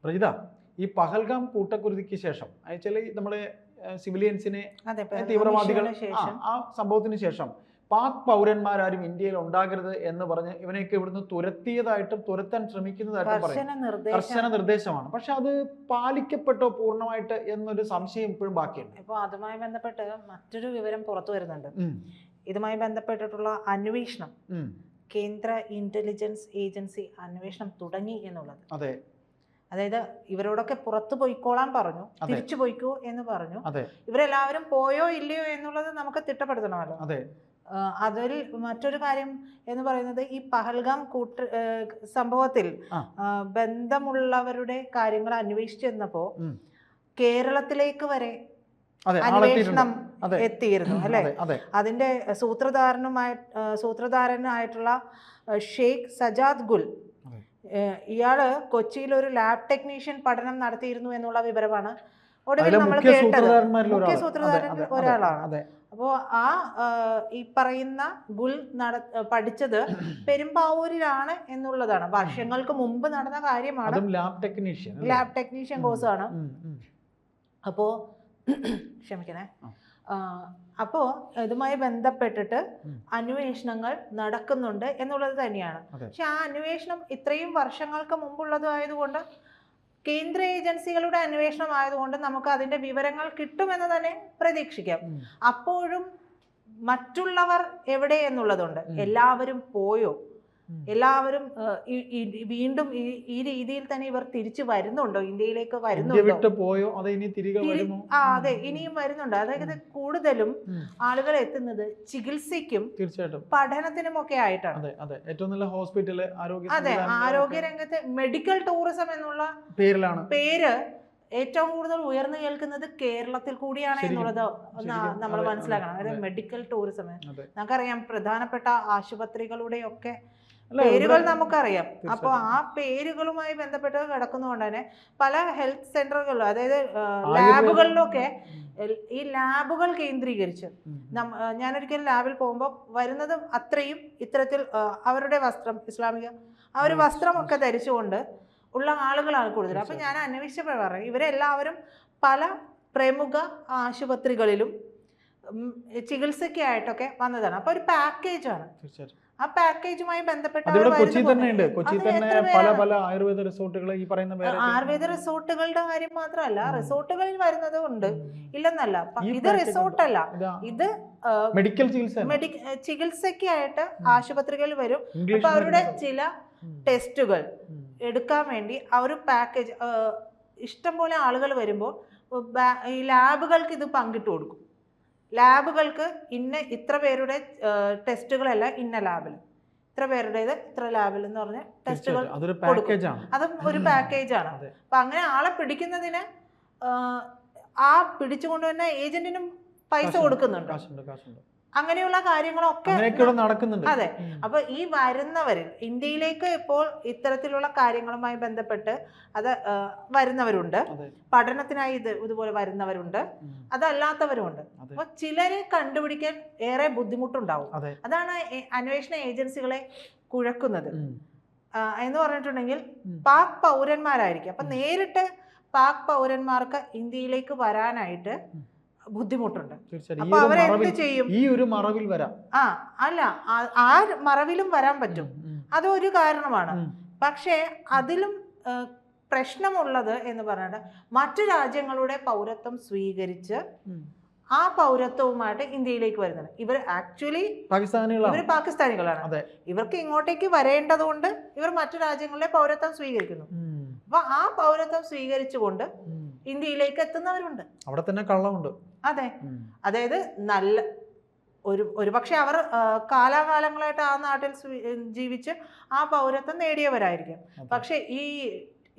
പ്രജിത, ഈ പഹൽഗാം കൂട്ടക്കുരുതിക്ക് ശേഷം ആക്ച്വലി നമ്മളെ സിവിലിയൻസിനെ തീവ്രവാദികൾ ആ സംഭവത്തിന് ശേഷം പാക് പൗരന്മാരും ഇന്ത്യയിൽ ഉണ്ടാകരുത് എന്ന് പറഞ്ഞ് ഇവനെയൊക്കെ ഇവിടുന്ന് തുരത്തിയതായിട്ടും തുരത്താൻ ശ്രമിക്കുന്നതായിട്ടും പറയും. കർശന നിർദ്ദേശമാണ്. പക്ഷെ അത് പാലിക്കപ്പെട്ടോ പൂർണ്ണമായിട്ട് എന്നൊരു സംശയം ഇപ്പോഴും ബാക്കിയുണ്ട്. ഇപ്പോൾ അതുമായി ബന്ധപ്പെട്ട് മറ്റൊരു വിവരം പുറത്തു വരുന്നുണ്ട്. ഇതുമായി ബന്ധപ്പെട്ടിട്ടുള്ള അന്വേഷണം കേന്ദ്ര ഇന്റലിജൻസ് ഏജൻസി അന്വേഷണം തുടങ്ങി എന്നുള്ളത്. അതെ, അതായത് ഇവരോടൊക്കെ പുറത്തു പോയിക്കോളാൻ പറഞ്ഞു, തിരിച്ചു പോയിക്കോ എന്ന് പറഞ്ഞു. ഇവരെല്ലാവരും പോയോ ഇല്ലയോ എന്നുള്ളത് നമുക്ക് തിട്ടപ്പെടുത്തണമല്ലോ. അതിൽ മറ്റൊരു കാര്യം എന്ന് പറയുന്നത് ഈ പഹൽഗാം സംഭവത്തിൽ ബന്ധമുള്ളവരുടെ കാര്യങ്ങൾ അന്വേഷിച്ചെന്നപ്പോ കേരളത്തിലേക്ക് വരെ അന്വേഷണം എത്തിയിരുന്നു അല്ലെ. അതിന്റെ സൂത്രധാരനായിട്ടുള്ള ഷെയ്ഖ് സജാദ് ഗുൽ, ഇയാള് കൊച്ചിയിൽ ഒരു ലാബ് ടെക്നീഷ്യൻ പഠനം നടത്തിയിരുന്നു എന്നുള്ള വിവരമാണ് ഒടുവിൽ നമ്മൾ കേട്ടത്. മുഖ്യ സൂത്രധാരൻ ഒരാളാണ്. അപ്പോൾ ഈ പറയുന്ന ഗുൽ പഠിച്ചത് പെരുമ്പാവൂരിലാണ് എന്നുള്ളതാണ്. വർഷങ്ങൾക്ക് മുമ്പ് നടന്ന കാര്യമാണ്. ലാബ് ടെക്നീഷ്യൻ കോഴ്സാണ്. അപ്പോ ക്ഷമിക്കണേ. അപ്പോ ഇതുമായി ബന്ധപ്പെട്ടിട്ട് അന്വേഷണങ്ങൾ നടക്കുന്നുണ്ട് എന്നുള്ളത് തന്നെയാണ്. പക്ഷെ ആ അന്വേഷണം ഇത്രയും വർഷങ്ങൾക്ക് മുമ്പുള്ളതായതുകൊണ്ട്, കേന്ദ്ര ഏജൻസികളുടെ അന്വേഷണം ആയതുകൊണ്ട് നമുക്ക് അതിന്റെ വിവരങ്ങൾ കിട്ടുമെന്ന് തന്നെ പ്രതീക്ഷിക്കാം. അപ്പോഴും മറ്റുള്ളവർ എവിടെ എന്നുള്ളതുണ്ട്. എല്ലാവരും പോയോ, എല്ലാവരും വീണ്ടും ഈ രീതിയിൽ തന്നെ ഇവർ തിരിച്ചു വരുന്നുണ്ടോ, ഇന്ത്യയിലേക്ക് വരുന്നുണ്ടോ, അതെ ഇനിയും വരുന്നുണ്ടോ. അതായത് കൂടുതലും ആളുകൾ എത്തുന്നത് ചികിത്സയ്ക്കും പഠനത്തിനും ഒക്കെ ആയിട്ടാണ്. ഏറ്റവും നല്ല ഹോസ്പിറ്റൽ, അതെ, ആരോഗ്യ രംഗത്ത് മെഡിക്കൽ ടൂറിസം എന്നുള്ള പേര് ഏറ്റവും കൂടുതൽ ഉയർന്നു കേൾക്കുന്നത് കേരളത്തിൽ കൂടിയാണ് എന്നുള്ളത് നമ്മൾ മനസ്സിലാക്കണം. അതായത് മെഡിക്കൽ ടൂറിസം നമുക്കറിയാം, പ്രധാനപ്പെട്ട ആശുപത്രികളുടെയൊക്കെ പേരുകൾ നമുക്കറിയാം. അപ്പോൾ ആ പേരുകളുമായി ബന്ധപ്പെട്ട് കിടക്കുന്നതുകൊണ്ട് തന്നെ പല ഹെൽത്ത് സെന്ററുകളിലും, അതായത് ലാബുകളിലൊക്കെ ഈ ലാബുകൾ കേന്ദ്രീകരിച്ച് ഞാനൊരിക്കലും ലാബിൽ പോകുമ്പോൾ വരുന്നത് അത്രയും ഇത്തരത്തിൽ അവരുടെ വസ്ത്രം, ഇസ്ലാമിക ആ ഒരു വസ്ത്രമൊക്കെ ധരിച്ചുകൊണ്ട് ഉള്ള ആളുകളാണ് കൂടുതൽ. അപ്പം ഞാൻ അന്വേഷിച്ചപ്പോൾ പറയും, ഇവരെല്ലാവരും പല പ്രമുഖ ആശുപത്രികളിലും ചികിത്സയ്ക്കായിട്ടൊക്കെ വന്നതാണ്. അപ്പോൾ ഒരു പാക്കേജാണ്. ആ പാക്കേജുമായി ബന്ധപ്പെട്ട ആയുർവേദ റിസോർട്ടുകൾ, ഈ പറയുന്ന ആയുർവേദ റിസോർട്ടുകളുടെ കാര്യം മാത്രമല്ല, റിസോർട്ടുകളിൽ വരുന്നത് ഉണ്ട്, ഇല്ലെന്നല്ല. ഇത് റിസോർട്ടല്ല, ഇത് മെഡിക്കൽ ചികിത്സയ്ക്കായിട്ട് ആശുപത്രികളിൽ വരും. അപ്പൊ അവരുടെ ചില ടെസ്റ്റുകൾ എടുക്കാൻ വേണ്ടി ആ ഒരു പാക്കേജ് ഇഷ്ടംപോലെ ആളുകൾ വരുമ്പോൾ ഈ ലാബുകൾക്ക് ഇത് പങ്കിട്ട് കൊടുക്കും. ലാബുകൾക്ക് ഇത്ര പേരുടെ ടെസ്റ്റുകളല്ല ഇന്ന ലാബിൽ, ഇത്ര പേരുടേത് ഇത്ര ലാബിൽ എന്ന് പറഞ്ഞ ടെസ്റ്റുകൾ കൊടുക്കും. അതും ഒരു പാക്കേജാണ്. അപ്പൊ അങ്ങനെ ആളെ പിടിക്കുന്നതിന് ആ പിടിച്ചുകൊണ്ടുവന്ന ഏജന്റിനും പൈസ കൊടുക്കുന്നുണ്ട്. അങ്ങനെയുള്ള കാര്യങ്ങളൊക്കെ നടക്കുന്നുണ്ട്. അതെ. അപ്പൊ ഈ വരുന്നവരിൽ ഇന്ത്യയിലേക്ക് ഇപ്പോൾ ഇത്തരത്തിലുള്ള കാര്യങ്ങളുമായി ബന്ധപ്പെട്ട് അത് വരുന്നവരുണ്ട്, പഠനത്തിനായി ഇതുപോലെ വരുന്നവരുണ്ട്, അതല്ലാത്തവരുണ്ട്. അപ്പൊ ചിലരെ കണ്ടുപിടിക്കാൻ ഏറെ ബുദ്ധിമുട്ടുണ്ടാവും. അതാണ് അന്വേഷണ ഏജൻസികളെ കുഴക്കുന്നത് എന്ന് പറഞ്ഞിട്ടുണ്ടെങ്കിൽ പാക് പൗരന്മാരായിരിക്കും. അപ്പൊ നേരിട്ട് പാക് പൗരന്മാർക്ക് ഇന്ത്യയിലേക്ക് വരാനായിട്ട് ബുദ്ധിമുട്ടുണ്ട്. അപ്പൊ അവരെന്ത് ചെയ്യും? ഈ ഒരു മറവിൽ വരാം. അല്ല, ആ മറവിലും വരാൻ പറ്റും, അതൊരു കാരണമാണ്. പക്ഷേ അതിലും പ്രശ്നമുള്ളത് എന്ന് പറഞ്ഞിട്ട് മറ്റു രാജ്യങ്ങളുടെ പൗരത്വം സ്വീകരിച്ച് ആ പൗരത്വവുമായിട്ട് ഇന്ത്യയിലേക്ക് വരുന്നത് ഇവർ ആക്ച്വലി പാകിസ്ഥാനികളാണ്. ഇവർക്ക് ഇങ്ങോട്ടേക്ക് വരേണ്ടതുകൊണ്ട് ഇവർ മറ്റു രാജ്യങ്ങളുടെ പൗരത്വം സ്വീകരിക്കുന്നു. അപ്പൊ ആ പൗരത്വം സ്വീകരിച്ചുകൊണ്ട് ഇന്ത്യയിലേക്ക് എത്തുന്നവരുണ്ട്. അവിടെ തന്നെ കള്ളമുണ്ട്. അതെ, അതായത് നല്ല ഒരു പക്ഷെ അവർ കാലാകാലങ്ങളായിട്ട് ആ നാട്ടിൽ ജീവിച്ച് ആ പൗരത്വം നേടിയവരായിരിക്കും. പക്ഷെ ഈ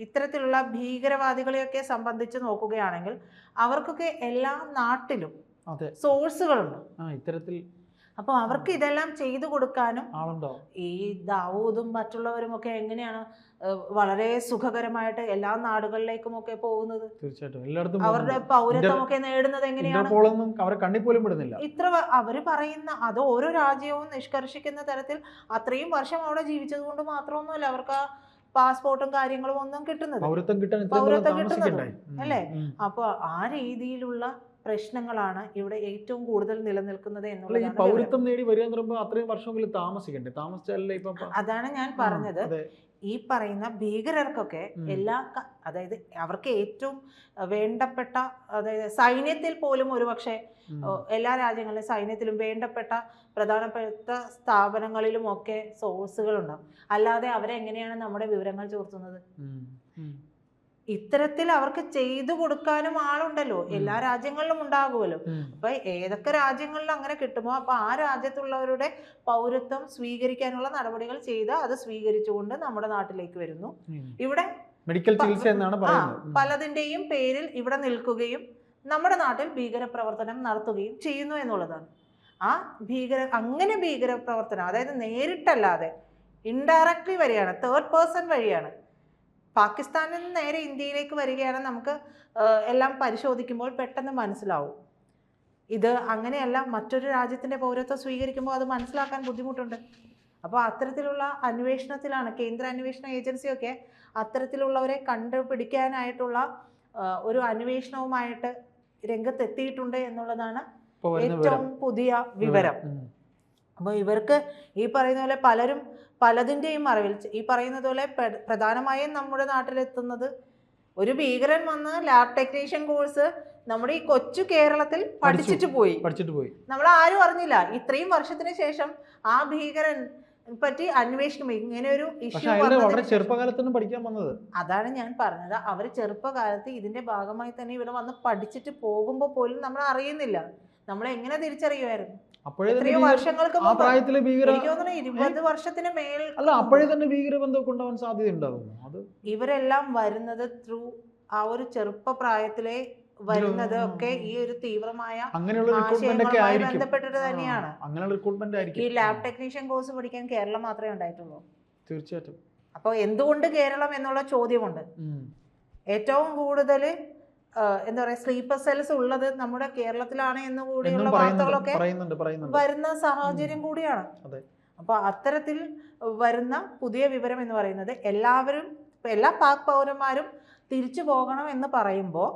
ഇത്തരത്തിലുള്ള ഭീകരവാദികളെയൊക്കെ സംബന്ധിച്ച് നോക്കുകയാണെങ്കിൽ അവർക്കൊക്കെ എല്ലാ നാട്ടിലും സോഴ്സുകളുണ്ട് ഇത്തരത്തിൽ. അപ്പോൾ അവർക്ക് ഇതെല്ലാം ചെയ്തു കൊടുക്കാനും ഈ ദാവൂദും മറ്റുള്ളവരും ഒക്കെ എങ്ങനെയാണ് വളരെ സുഖകരമായിട്ട് എല്ലാ നാടുകളിലേക്കും ഒക്കെ പോകുന്നത്? തീർച്ചയായിട്ടും അവരുടെ പൗരത്വമൊക്കെ നേടുന്നത് എങ്ങനെയാണ്? ഇത്ര അവര് പറയുന്ന അത് ഓരോ രാജ്യവും നിഷ്കർഷിക്കുന്ന തരത്തിൽ അത്രയും വർഷം അവിടെ ജീവിച്ചത് കൊണ്ട് മാത്രമൊന്നുമല്ല അവർക്ക് പാസ്പോർട്ടും കാര്യങ്ങളും ഒന്നും കിട്ടുന്നത്, പൗരത്വം കിട്ടുന്നത് അല്ലേ? അപ്പോൾ ആ രീതിയിലുള്ള പ്രശ്നങ്ങളാണ് ഇവിടെ ഏറ്റവും കൂടുതൽ നിലനിൽക്കുന്നത് എന്നുള്ളത്. പൗരത്വം നേടി വരിക എന്ന് പറയുമ്പോൾ അത്രയും വർഷമെങ്കിലും താമസിക്കണ്ടേ? താമസിച്ചാലല്ലേ ഇപ്പൊ. അതാണ് ഞാൻ പറഞ്ഞത്, ഈ പറയുന്ന ഭീകരർക്കൊക്കെ അതായത് അവർക്ക് ഏറ്റവും വേണ്ടപ്പെട്ട, അതായത് സൈന്യത്തിൽ പോലും ഒരുപക്ഷെ എല്ലാ രാജ്യങ്ങളിലും സൈന്യത്തിലും വേണ്ടപ്പെട്ട പ്രധാനപ്പെട്ട സ്ഥാപനങ്ങളിലും ഒക്കെ സോഴ്സുകളുണ്ടാവും. അല്ലാതെ അവരെങ്ങനെയാണ് നമ്മുടെ വിവരങ്ങൾ ചോർത്തുന്നത്? ഇത്തരത്തിൽ അവർക്ക് ചെയ്തു കൊടുക്കാനും ആളുണ്ടല്ലോ, എല്ലാ രാജ്യങ്ങളിലും ഉണ്ടാകുമല്ലോ. അപ്പൊ ഏതൊക്കെ രാജ്യങ്ങളിൽ അങ്ങനെ കിട്ടുമോ അപ്പൊ ആ രാജ്യത്തുള്ളവരുടെ പൗരത്വം സ്വീകരിക്കാനുള്ള നടപടികൾ ചെയ്ത് അത് സ്വീകരിച്ചുകൊണ്ട് നമ്മുടെ നാട്ടിലേക്ക് വരുന്നു. ഇവിടെ മെഡിക്കൽ ചികിത്സ എന്നാണ് പറയുന്നത്. പലതിന്റെയും പേരിൽ ഇവിടെ നിൽക്കുകയും നമ്മുടെ നാട്ടിൽ ഭീകരപ്രവർത്തനം നടത്തുകയും ചെയ്യുന്നു എന്നുള്ളതാണ്. ആ അങ്ങനെ ഭീകരപ്രവർത്തനം, അതായത് നേരിട്ടല്ലാതെ ഇൻഡയറക്ട്ലി വരികയാണ്, തേർഡ് പേഴ്സൺ വഴിയാണ്. പാകിസ്ഥാനിൽ നിന്ന് നേരെ ഇന്ത്യയിലേക്ക് വരികയാണ്. നമുക്ക് എല്ലാം പരിശോധിക്കുമ്പോൾ പെട്ടെന്ന് മനസ്സിലാവും ഇത് അങ്ങനെയല്ല. മറ്റൊരു രാജ്യത്തിൻ്റെ പൗരത്വം സ്വീകരിക്കുമ്പോൾ അത് മനസ്സിലാക്കാൻ ബുദ്ധിമുട്ടുണ്ട്. അപ്പോൾ അത്തരത്തിലുള്ള അന്വേഷണത്തിലാണ് കേന്ദ്ര അന്വേഷണ ഏജൻസിയൊക്കെ അത്തരത്തിലുള്ളവരെ കണ്ടുപിടിക്കാനായിട്ടുള്ള ഒരു അന്വേഷണവുമായിട്ട് രംഗത്തെത്തിയിട്ടുണ്ട് എന്നുള്ളതാണ് ഏറ്റവും പുതിയ വിവരം. അപ്പോൾ ഇവർക്ക് ഈ പറയുന്ന പോലെ പലരും പലതിൻ്റെയും അറിവിൽ, ഈ പറയുന്നത് പോലെ പ്രധാനമായും നമ്മുടെ നാട്ടിലെത്തുന്നത് ഒരു ഭീകരൻ വന്ന് ലാബ് ടെക്നീഷ്യൻ കോഴ്സ് നമ്മുടെ ഈ കൊച്ചു കേരളത്തിൽ പഠിച്ചിട്ട് പോയി. നമ്മൾ ആരും അറിഞ്ഞില്ല. ഇത്രയും വർഷത്തിന് ശേഷം ആ ഭീകരൻ പറ്റി അന്വേഷണം, ഇങ്ങനെ ഒരു ഇഷ്യൂ ചെറുപ്പകാലത്തൊന്നും പഠിക്കാൻ വന്നത്. അതാണ് ഞാൻ പറഞ്ഞത്, അവർ ചെറുപ്പകാലത്ത് ഇതിന്റെ ഭാഗമായി തന്നെ ഇവിടെ വന്ന് പഠിച്ചിട്ട് പോകുമ്പോൾ പോലും നമ്മൾ അറിയുന്നില്ല. നമ്മൾ എങ്ങനെ തിരിച്ചറിയുമായിരുന്നു? എത്രയോ വർഷങ്ങൾക്ക് മുമ്പ്, എനിക്ക് തോന്നുന്നു 20 വർഷത്തിന് മേൽ. അല്ല, അപ്പോഴേ തന്നെ ഭീകരബന്ധമൊക്കെ ഉണ്ടാവാൻ സാധ്യത ഉണ്ടാകുന്നു. അത് ഇവരെല്ലാം വരുന്നത് ത്രൂ ആ ഒരു ചെറുപ്പപ്രായത്തിലെ വരുന്നത് ഒക്കെ ഈ ഒരു തീവ്രമായ ആശയങ്ങളുമായി ബന്ധപ്പെട്ടിട്ട് തന്നെയാണ്. ഈ ലാബ് ടെക്നീഷ്യൻ കോഴ്സ് പഠിക്കാൻ കേരളം മാത്രമേ ഉണ്ടായിട്ടുള്ളൂ. തീർച്ചയായിട്ടും. അപ്പോൾ എന്തുകൊണ്ട് കേരളം എന്നുള്ള ചോദ്യമുണ്ട്. ഏറ്റവും കൂടുതൽ എന്താ പറയാ സ്ലീപ്പർ സെൽസ് ഉള്ളത് നമ്മുടെ കേരളത്തിലാണ് എന്ന് കൂടിയുള്ള വാർത്തകളൊക്കെ വരുന്ന സാഹചര്യം കൂടിയാണ്. അപ്പൊ അത്തരത്തിൽ വരുന്ന പുതിയ വിവരം എന്ന് പറയുന്നത് എല്ലാ പാക് പൗരന്മാരും തിരിച്ചു പോകണം എന്ന് പറയുമ്പോൾ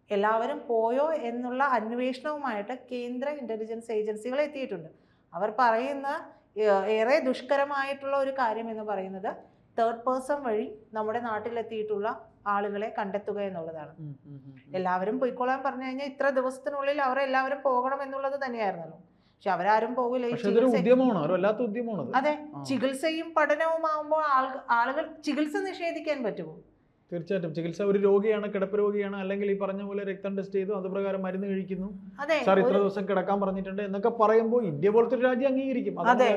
എല്ലാവരും പോയോ എന്നുള്ള അന്വേഷണവുമായിട്ട് കേന്ദ്ര ഇന്റലിജൻസ് ഏജൻസികൾ എത്തിയിട്ടുണ്ട്. അവർ പറയുന്ന ഏറെ ദുഷ്കരമായിട്ടുള്ള ഒരു കാര്യം എന്ന് പറയുന്നത് തേർഡ് പേഴ്സൺ വഴി നമ്മുടെ നാട്ടിലെത്തിയിട്ടുള്ള ആളുകളെ കണ്ടെത്തുക എന്നുള്ളതാണ്. എല്ലാവരും പോയിക്കോളാൻ പറഞ്ഞു കഴിഞ്ഞാൽ ഇത്ര ദിവസത്തിനുള്ളിൽ അവരെല്ലാവരും പോകണം എന്നുള്ളത് തന്നെയായിരുന്നല്ലോ. പക്ഷെ അവരാരും പോകില്ല. അതെ, ചികിത്സയും പഠനവും ആവുമ്പോൾ ആളുകൾ ചികിത്സ നിഷേധിക്കാൻ പറ്റുമോ? തീർച്ചയായിട്ടും. ചികിത്സ, ഒരു രോഗിയാണ്, കിടപ്പ് രോഗിയാണ്, അല്ലെങ്കിൽ ഈ പറഞ്ഞ പോലെ രക്തം ടെസ്റ്റ് ചെയ്തു അതുപ്രകാരം മരുന്ന് കഴിക്കുന്നു, സാർ ഇത്ര ദിവസം കിടക്കാൻ പറഞ്ഞിട്ടുണ്ട് എന്നൊക്കെ പറയുമ്പോൾ ഇന്ത്യ പോലത്തെ ഒരു രാജ്യം അംഗീകരിക്കും. അതെ.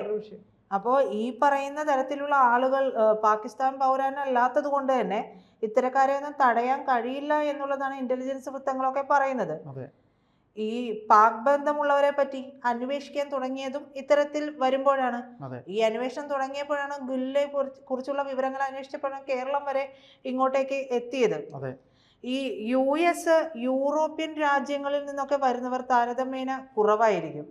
അപ്പോൾ ഈ പറയുന്ന തരത്തിലുള്ള ആളുകൾ പാകിസ്ഥാൻ പൗരനല്ലാത്തത് കൊണ്ട് തന്നെ ഇത്തരക്കാരെ ഒന്നും തടയാൻ കഴിയില്ല എന്നുള്ളതാണ് ഇന്റലിജൻസ് വൃത്തങ്ങളൊക്കെ പറയുന്നത്. ഈ പാക് ബന്ധമുള്ളവരെ പറ്റി അന്വേഷിക്കാൻ തുടങ്ങിയതും ഇത്തരത്തിൽ വരുമ്പോഴാണ്. ഈ അന്വേഷണം തുടങ്ങിയപ്പോഴാണ് ഗുല്ലെ കുറിച്ചുള്ള വിവരങ്ങൾ അന്വേഷിച്ചപ്പോഴാണ് കേരളം വരെ ഇങ്ങോട്ടേക്ക് എത്തിയത്. ഈ US, യൂറോപ്യൻ രാജ്യങ്ങളിൽ നിന്നൊക്കെ വരുന്നവർ താരതമ്യേന കുറവായിരിക്കും.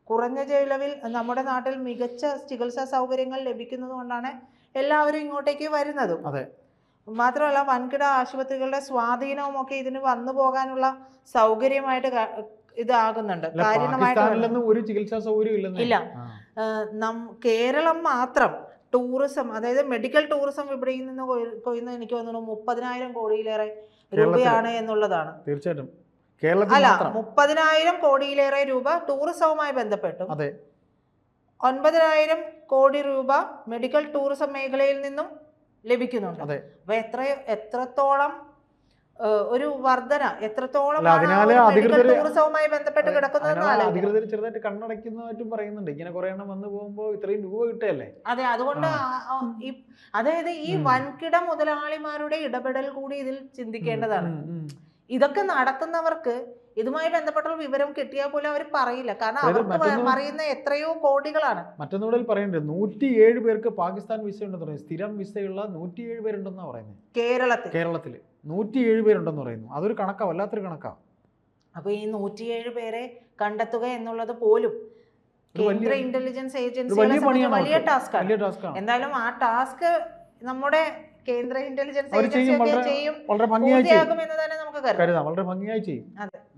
കുറഞ്ഞ ചെലവിൽ നമ്മുടെ നാട്ടിൽ മികച്ച ചികിത്സാ സൗകര്യങ്ങൾ ലഭിക്കുന്നത് കൊണ്ടാണ് എല്ലാവരും ഇങ്ങോട്ടേക്ക് വരുന്നതും. മാത്രമല്ല വൻകിട ആശുപത്രികളുടെ സ്വാധീനവും ഒക്കെ ഇതിന് വന്നു പോകാനുള്ള സൗകര്യമായിട്ട് ഇതാകുന്നുണ്ട്. ഒരു ചികിത്സാ സൗകര്യം ഇല്ല. കേരളം മാത്രം ടൂറിസം, അതായത് മെഡിക്കൽ ടൂറിസം വിപണിയിൽ നിന്ന് കൊയ്യുന്നത് എനിക്ക് തോന്നുന്നു 30,000 കോടിയിലേറെ രൂപയാണ് എന്നുള്ളതാണ്. തീർച്ചയായിട്ടും. അല്ല, 30,000 കോടിയിലേറെ രൂപ ടൂറിസവുമായി ബന്ധപ്പെട്ടു. 9,000 കോടി രൂപ മെഡിക്കൽ ടൂറിസം മേഖലയിൽ നിന്നും ലഭിക്കുന്നുണ്ട്. അപ്പൊ എത്രത്തോളം ഒരു വർധന, എത്രത്തോളം ടൂറിസവുമായി ബന്ധപ്പെട്ട് കിടക്കുന്നതെന്ന് അധികൃതർ ചെറുതായിട്ട് കണ്ണടയ്ക്കുന്നതായിട്ടും പറയുന്നുണ്ട്. ഇങ്ങനെ കുറെ എണ്ണം വന്നു പോകുമ്പോൾ ഇത്രയും രൂപ കിട്ടുകയല്ലേ. അതെ, അതുകൊണ്ട് അതായത് ഈ വൻകിട മുതലാളിമാരുടെ ഇടപെടൽ കൂടി ഇതിൽ ചിന്തിക്കേണ്ടതാണ്. ഇതൊക്കെ നടത്തുന്നവർക്ക് ഇതുമായി ബന്ധപ്പെട്ട വിവരം കിട്ടിയാൽ പോലും അവർ പറയില്ല. കാരണം അവർക്ക് അറിയുന്ന എത്രയോ കോടികളാണ്. മറ്റൊന്നുകൂടെ പറയണ്ടേ, 107 പേർക്ക് പാകിസ്ഥാൻ വിസ ഉണ്ടെന്ന് പറയുന്നത്. സ്ഥിരം വിസയുള്ള 107 പേരുണ്ടെന്നാണ് പറയുന്നത്. കേരളത്തിൽ 107 പേരുണ്ടെന്ന് പറയുന്നു. അതൊരു കണക്കാ, വല്ലാത്തൊരു കണക്കാ. അപ്പൊ ഈ 107 പേരെ കണ്ടെത്തുക എന്നുള്ളത് പോലും കേന്ദ്ര ഇന്റലിജൻസ് ഏജൻസി വലിയ ടാസ്ക്കാണ്. എന്തായാലും ആ ടാസ്ക് നമ്മുടെ കേന്ദ്ര ഇന്റലിജൻസ് ഏജൻസി ഒക്കെ ചെയ്യും, വളരെ ഭംഗിയായി പൂർത്തിയാക്കുമെന്ന് തന്നെ നമുക്ക് കരുതാം. വളരെ ഭംഗിയായി ചെയ്യും. അതെ.